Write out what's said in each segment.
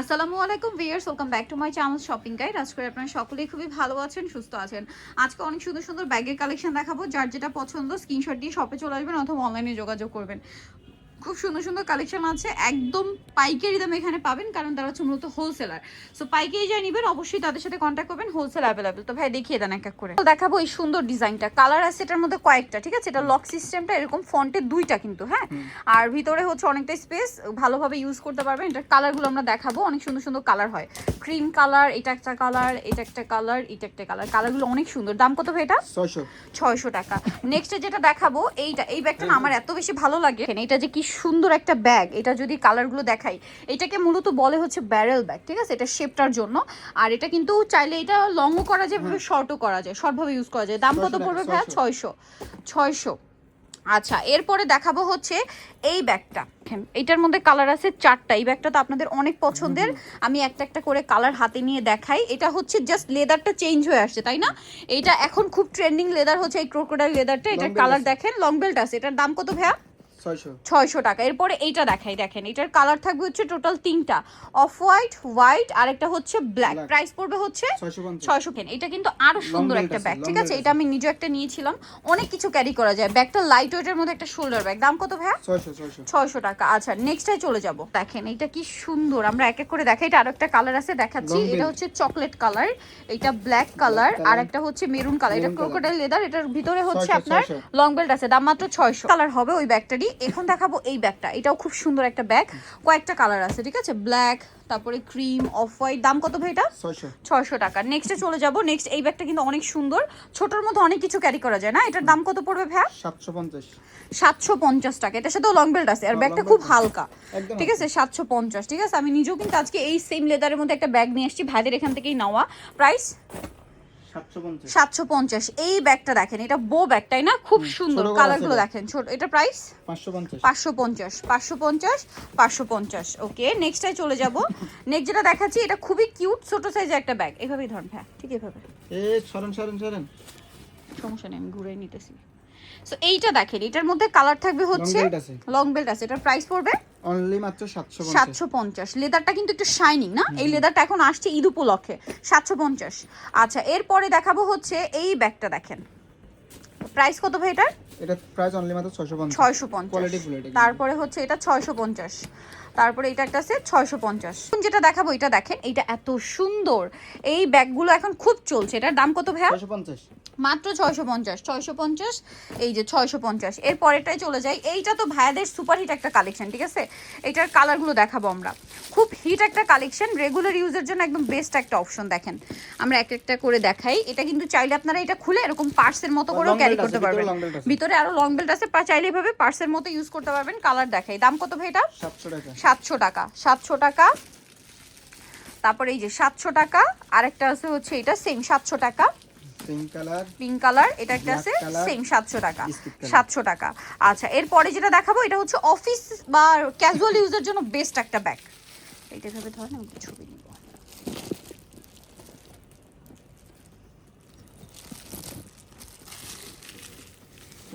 আসসালামু আলাইকুম viewers, welcome back to my channel shopping guide. আজকে আপনারা সকলেই খুবই ভালো আছেন, সুস্থ আছেন। আজকে অনেক সুন্দর সুন্দর ব্যাগের কালেকশন দেখাবো। যার যেটা পছন্দ স্ক্রিনশট দিয়ে শপে চলে আসবেন অথবা অনলাইনে যোগাযোগ করবেন। খুব সুন্দর সুন্দর কালেকশন আছে, একদম পাইকারি দামে এখানে পাবেন, কারণ তারা হচ্ছে মূলত হোলসেলার। সো পাইকারি যা নেবেন অবশ্যই তাদের সাথে কন্ট্যাক্ট করবেন, হোলসেল অ্যাভেলেবেল। তো ভাই দেখিয়ে দেন এক এক করে। দেখাবো এই সুন্দর ডিজাইনটা, কালার আছে এটার মধ্যে কয়েকটা, ঠিক আছে। এটা লক সিস্টেমটা এরকম ফন্টে দুইটা কিন্তু, হ্যাঁ। আর ভিতরে হচ্ছে অনেকটা স্পেস, ভালোভাবে ইউজ করতে পারবেন। এটার কালারগুলো আমরা দেখাবো, অনেক সুন্দর সুন্দর কালার হয়। ক্রিম কালার, এটা একটা কালার, এটা একটা কালার, এটা একটা কালার। কালারগুলো অনেক সুন্দর। দাম কত ভাই এটা? 600 টাকা। নেক্সট যেটা দেখাবো এইটা, এই ব্যাগটা না আমার এত বেশি ভালো লাগে। এটা যে কি সুন্দর একটা ব্যাগ, এটা যদি কালারগুলো দেখাই, এটাকে মূলত বলে হচ্ছে ব্যারেল ব্যাগ, ঠিক আছে। এটা শেপটার জন্য। আর এটা কিন্তু চাইলে এটা লংও করা যায়, শর্টও করা যায়, শর্টভাবে ইউজ করা যায়। দাম কত পড়বে ভাইয়া? 600। আচ্ছা, এরপরে দেখাবো হচ্ছে এই ব্যাগটা। এইটার মধ্যে কালার আছে 4টা। এই ব্যাগটা তো আপনাদের অনেক পছন্দের। আমি একটা একটা করে কালার হাতে নিয়ে দেখাই। এটা হচ্ছে জাস্ট লেদারটা চেঞ্জ হয়ে আসছে, তাই না? এটা এখন খুব ট্রেন্ডিং লেদার হচ্ছে এই ক্রোকোডাইল লেদারটা। এটার কালার দেখেন, লং বেল্ট আছে। এটার দাম কত ভাইয়া? 600 টাকা। এরপরে এইটা দেখাই, দেখেন এটার কালার থাকবে হচ্ছে টোটাল 3টা, অফ হোয়াইট, হোয়াইট আর একটা হচ্ছে ব্ল্যাক। প্রাইস পড়বে হচ্ছে 600 কেন। এটা কিন্তু আরো সুন্দর একটা ব্যাগ, ঠিক আছে। এটা আমি নিজে একটা নিয়েছিলাম, অনেক কিছু ক্যারি করা যায়। ব্যাগটা লাইট ওয়েটের মধ্যে একটা শোল্ডার ব্যাগ। দাম কত ভাইয়া? 600 টাকা। আচ্ছা, নেক্সটে চলে যাব। দেখেন এটা কি সুন্দর, আমরা এক এক করে দেখাই। এটা আরো একটা কালার আছে, দেখাচ্ছি। এটা হচ্ছে চকলেট কালার, এটা ব্ল্যাক কালার আর একটা হচ্ছে মেরুন কালার। এটা ক্রোকোডাইল লেদার, এটার ভিতরে হচ্ছে আপনার লং বেল্ট আছে। দাম মাত্র 600। কালার হবে ওই ব্যাগটারই। এখন দেখাবো এই ব্যাগটা, এটাও খুব সুন্দর একটা ব্যাগ। কয়েকটা কালার আছে, ঠিক আছে। ব্ল্যাক, তারপরে ক্রিম, অফ হোয়াইট। দাম কত ভাই এটা? 600 টাকা। নেক্সটে চলে যাব। নেক্সট এই ব্যাগটা কিন্তু অনেক সুন্দর, ছোটর মধ্যে অনেক কিছু ক্যারি করা যায় না। এটার দাম কত পড়বে ভাই? 750 টাকা। এটার সাথে লং বেল্ট আছে আর ব্যাগটা খুব হালকা, ঠিক আছে। 750, ঠিক আছে। আমি নিজেও কিন্তু আজকে এই সেম লেদারের মধ্যে একটা ব্যাগ নিয়ে আসছি, ভাইদের এখান থেকেই নেওয়া। প্রাইস 750। এই ব্যাগটা দেখেন, এটা বো ব্যাগ, তাই না? খুব সুন্দর, কালারগুলো দেখেন। ছোট, এটা প্রাইস 550। ওকে, নেক্সটটাই চলে যাব। নেক্সট যেটা দেখাচ্ছি, এটা খুবই কিউট ছোট সাইজের একটা ব্যাগ। এভাবেই ধরুন, হ্যাঁ ঠিক এভাবে। সমস্যা নেই, আমি ঘুরে নিতেছি। সো এইটা দেখেন, এটার মধ্যে কালার থাকবে হচ্ছে লং বেল্ট আছে। এটার প্রাইস পড়বে অনলি মাত্র 750। লেদারটা কিন্তু একটু শাইনিং না, এই লেদারটা এখন আসছে ঈদ উপলক্ষে। 750। আচ্ছা, এরপরে দেখাবো হচ্ছে এই ব্যাগটা। দেখেন প্রাইস কত ভাই এটার? এটা প্রাইস অনলি মাত্র 650। কোয়ালিটি ফুল এটা। তারপরে হচ্ছে এটা 650। তারপরে এটা একটা আছে 650। যেটা দেখাবো এটা দেখেন, এটা এত সুন্দর। এই ব্যাগগুলো এখন খুব চলছে। এটার দাম কত ভাইয়া? 650। মাত্র 650। এই যে 650। এর পরেরটাই চলে যাই। এইটা তো ভাইয়াদের সুপার হিট একটা কালেকশন, ঠিক আছে। এটার কালারগুলো দেখাবো আমরা। খুব হিট একটা কালেকশন, রেগুলার ইউজের জন্য একদম বেস্ট একটা অপশন। দেখেন আমরা এক একটা করে দেখাই। এটা কিন্তু চাইলে আপনারা এটা খুলে এরকম পার্সের মতো করেও ক্যারি করতে পারবেন। ভিতরে আরো লং বেল্ট আছে, চাইলে এভাবে পার্সের মতো ইউজ করতে পারবেন। কালার দেখাই। দাম কত ভাই এটা? 700 টাকা। 700 টাকা। তারপরে এই যে 700 টাকা। আরেকটা আছে হচ্ছে এটা সেম 700 টাকা। পিঙ্ক কালার, এটা একটা আছে সেম 700 টাকা। 700 টাকা। আচ্ছা, এরপরে যেটা দেখাবো এটা হচ্ছে অফিস বা ক্যাজুয়াল ইউজের জন্য বেস্ট একটা ব্যাগ। এইটা ভাবে ধরেন, আমি ছবি নিব।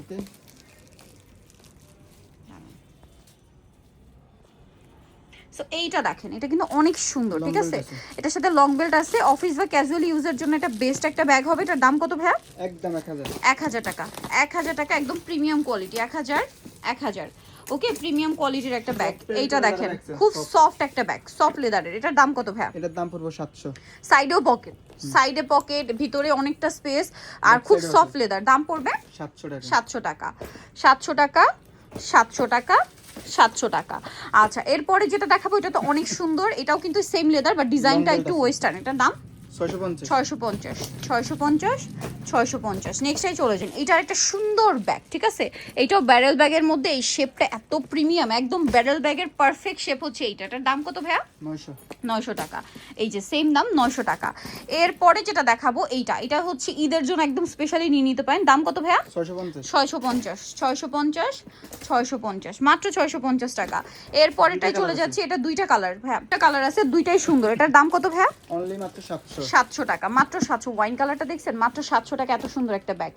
ওকে, সো এইটা দেখেন, এটা কিন্তু অনেক সুন্দর, ঠিক আছে। এটার সাথে লং বেল্ট আছে। অফিস বা ক্যাজুয়াল ইউজের জন্য এটা বেস্ট একটা ব্যাগ হবে। এটার দাম কত ভাইয়া? একদম 1000। 1000 টাকা। 1000 টাকা, একদম প্রিমিয়াম কোয়ালিটি। 1000। ওকে, প্রিমিয়াম কোয়ালিটির একটা ব্যাগ। এইটা দেখেন, খুব সফট একটা ব্যাগ, সফট লেদারের। এটার দাম কত ভাইয়া? এটার দাম পড়বে 700। সাইডেও পকেট, সাইডে পকেট, ভিতরে অনেকটা স্পেস আর খুব সফট লেদার। দাম পড়বে 700 টাকা। 700 টাকা। 700 টাকা। 700 টাকা। আচ্ছা, এরপরে যেটা দেখাবো এটা তো অনেক সুন্দর। এটাও কিন্তু সেম লেদার বাট ডিজাইনটা একটু ওয়েস্টার্ন। এটার দাম 650। নেক্সটটাই চলে যান। এইটার একটা সুন্দর ব্যাগ, ঠিক আছে। এইটাও ব্যারেল ব্যাগের মধ্যে। এই শেপটা এত প্রিমিয়াম, একদম ব্যারেল ব্যাগের পারফেক্ট শেপ হচ্ছে এইটা। এটার দাম কত ভাইয়া? 900 টাকা। এই যে সেম দাম, 900 টাকা। এরপরে যেটা দেখাবো এইটা, এটা হচ্ছে ঈদের জন্য একদম স্পেশালি নিয়ে নিতে পারেন। দাম কত ভাইয়া? 650। মাত্র 650 টাকা। এরপরেটাই চলে যাচ্ছে। এটা দুইটা কালার ভাইয়া, একটা কালার আছে, দুইটাই সুন্দর। এটার দাম কত ভাইয়া? অনলি মাত্র 700 টাকা, মাত্র 700। ওয়াইন কালারটা দেখছেন, মাত্র 700 টাকা, এত সুন্দর একটা ব্যাগ।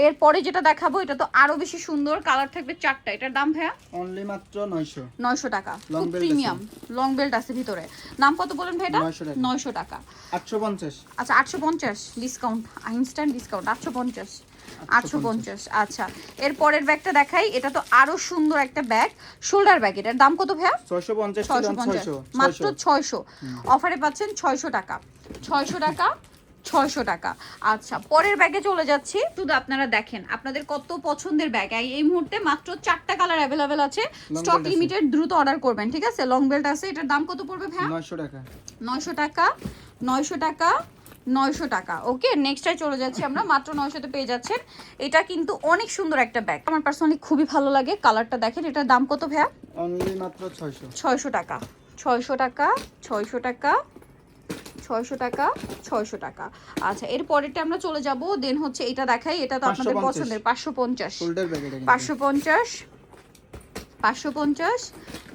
এরপরে যেটা দেখাবো এটা তো আরো বেশি সুন্দর, কালার থাকবে 4টা। এটার দাম ভাইয়া অনলি মাত্র 900 900 টাকা, Long খুব belt প্রিমিয়াম লং বেল্ট আছে ভিতরে। নাম কত বলেন ভাই এটা? 900 900 টাকা। টাকা। 850। আচ্ছা 850 ডিসকাউন্ট, ইনস্ট্যান্ট ডিসকাউন্ট 850। 850 আচ্ছা। এর পরের ব্যাগটা দেখাই, এটা তো আরো সুন্দর একটা ব্যাগ, শোল্ডার ব্যাগ। এটার দাম কত ভাইয়া? 650 650, মাত্র 600। অফারে পাচ্ছেন 600 টাকা, 600 টাকা, 600 টাকা। আচ্ছা পরের ব্যাগে চলে যাচ্ছি। শুধু আপনারা দেখেন আপনাদের কত পছন্দের ব্যাগ। এই মুহূর্তে মাত্র 4টা কালার অ্যাভেলেবেল আছে, স্টক লিমিটেড, দ্রুত অর্ডার করবেন, ঠিক আছে? লং বেল্ট আছে, এটার দাম কত পড়বে ভাইয়া? 900 টাকা। 900 টাকা, 900 টাকা, 900 টাকা। ওকে নেক্সটটাই চলে যাচ্ছি আমরা, মাত্র 900 তে পেয়ে যাচ্ছেন। এটা কিন্তু অনেক সুন্দর একটা ব্যাগ, আমার পার্সোনালি খুবই ভালো লাগে। কালারটা দেখেন, এটার দাম কত ভাইয়া? অনলি মাত্র 600। 600 টাকা, 600 টাকা, 600 টাকা, 600 টাকা, 600 টাকা। আচ্ছা এর পরেরটা আমরা চলে যাব, দেন হচ্ছে এটা দেখাই। এটা তো আপনাদের 550 পছন্দের, 550, শোল্ডার ব্যাগ এটা কিন্তু। 550, 550,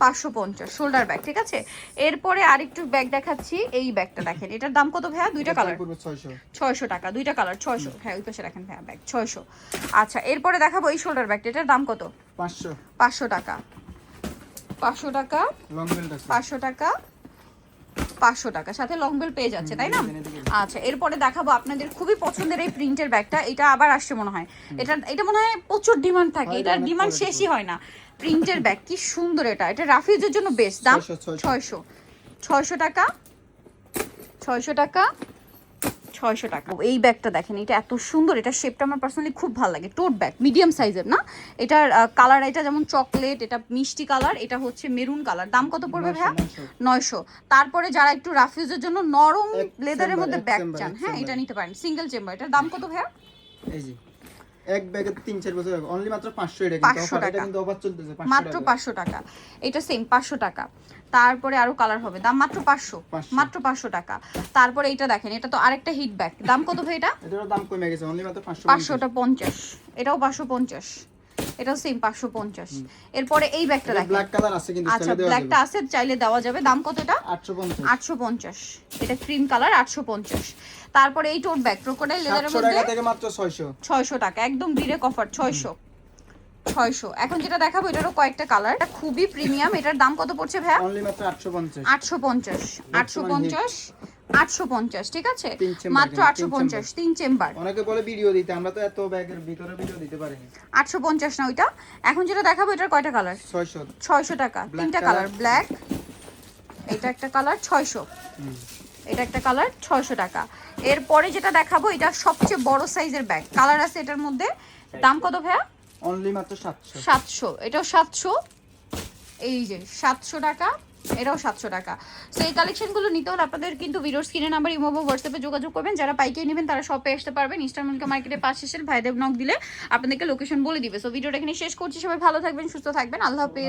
550 শোল্ডার ব্যাগ, ঠিক আছে? এরপরে আরেকটু ব্যাগ দেখাচ্ছি, এই ব্যাগটা দেখেন। এটার দাম কত ভাইয়া? দুইটা কালার, 600 টাকা, দুইটা কালার 600। হ্যাঁ ওই পাশে রাখেন ভাইয়া, ব্যাগ 600। আচ্ছা এরপরে দেখাবো এই শোল্ডার ব্যাগটা, এটার দাম কত? 500। 500 টাকা, 500 টাকা, লং বেল্ট আছে। 500 টাকা, 500 টাকা, সাথে লং বেল পেয়ে যাচ্ছে, তাই না? আচ্ছা এরপরে দেখাবো আপনাদের খুবই পছন্দের এই প্রিন্টের ব্যাগটা। এটা আবার আসছে মনে হয়, এটা মনে হয় প্রচুর ডিমান্ড থাকে, এটার ডিমান্ড শেষই হয় না। প্রিন্টের ব্যাগ কি সুন্দর, এটা রাফিউজের জন্য বেস্ট। দাম 600, 600 টাকা, 600 টাকা, 600 টাকা। এই ব্যাগটা দেখেন, এটা এত সুন্দর, এটা শেপটা আমার পার্সোনালি খুব ভালো লাগে। টোট ব্যাগ, মিডিয়াম সাইজের না? এটার কালার, এটা যেমন চকলেট, এটা মিষ্টি কালার, এটা হচ্ছে মেরুন কালার। দাম কত পড়বে ভাইয়া? 900। তারপরে যারা একটু রাফিউজের জন্য নরম লেদারের মধ্যে ব্যাগ চান, হ্যাঁ এটা নিতে পারেন, সিঙ্গেল চেম্বার। এটার দাম কত ভাইয়া? এই যে এক ব্যাগে 3-4 বছর অনলি মাত্র 500। এটা কিন্তু অফার, এটা কিন্তু অফার চলতেছে 500 টাকা, মাত্র 500 টাকা। এটা সেম 500 টাকা। তারপরে আরো কালার হবে, দাম মাত্র 500, মাত্র 500 টাকা। তারপরে এটা দেখেন, এটা তো আরেকটা হিট ব্যাগ। দাম কত ভাই এটা? এটার দাম কমে গেছে, অনলি মাত্র 500। 550, এটাও 550, এটাও সেম 550। এরপরে এই ব্যাগটা দেখেন, ব্ল্যাক কালার আছে কিন্তু, আচ্ছা ব্ল্যাকটা আছে, চাইলে দেওয়া যাবে। দাম কত এটা? 850। 850, এটা ক্রিম কালার, 850। তারপরে এই টোট ব্যাগ ক্রোকোডাইল লেদারের 700 মধ্যে, টাকা থেকে মাত্র 600। 600 টাকা, একদম ডিরেক্ট অফার, 600, 600। এখন যেটা দেখাবো এটারও কয়েকটা কালার, এটা খুবই প্রিমিয়াম। এটার দাম কত পড়ছে ভাইয়া? অনলি মাত্র 850। 850, 850, 850, ঠিক আছে? তিন চেম্বার, মাত্র 850, 3 চেম্বার। অনেকে বলে ভিডিও দিতে, আমরা তো এত ব্যাগের ভিতরে ভিডিও দিতে পারিনি। 850 না ওইটা। এখন যেটা দেখাবো এটার কয়টা কালার? 600। 600 টাকা, তিনটা কালার, ব্ল্যাক, এটা একটা কালার 600, এটা একটা কালার 600 টাকা। এরপরে যেটা দেখাবো এটা সবচেয়ে বড় সাইজের ব্যাগ, কালার আছে এটার মধ্যে। দাম কত ভাইয়া? অনলি মাত্র 700। 700, এটাও 700, এই যে 700 টাকা, এটাও 700 টাকা। সো এই কালেকশনগুলো নিতে হলে আপনাদের কিন্তু ভিডিওর স্ক্রিনে নাম্বার, ইমো বা হোয়াটসঅ্যাপে যোগাযোগ করবেন। যারা পাইকারি নেবেন তারা শপে আসতে পারবেন, ইস্টার্ন মল্লিকা মার্কেটের পাশে এসে ভাইদেব নক দিলে আপনাদেরকে লোকেশন বলে দিবে। সো ভিডিওটা এখানে শেষ করছি, সবাই ভালো থাকবেন, সুস্থ থাকবেন, আল্লাহ হাফেজ।